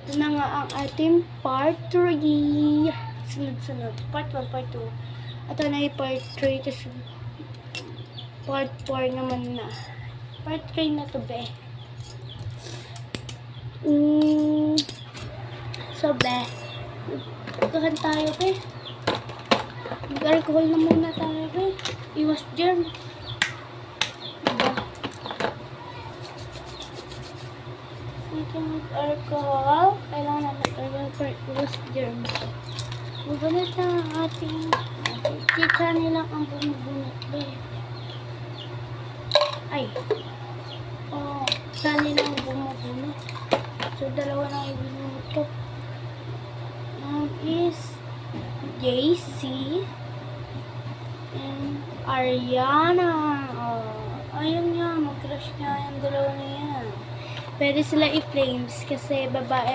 Ito na nga ang ating part 3. Sunod-sunod. Part 1, part 2. Ito na yung part 3. Tapos part 4 naman na. Part 3 na to, be. So, be. Magkahan tayo, be. Mag-alcohol na muna tayo, be. Iwas germs. Diba? Dito mag-alcohol. Kailangan natin alcohol for iwas germs. Bubunot na ang ating chicha nilang ang bumubunot, be. Ay. Oh, saan nilang bumubunot. So, dalawa na ibinunot ko. Is JC and Ariana. Oh, ayun nga, mag-crush nga yung dalawa na yan. Pwede sila i-flames kasi babae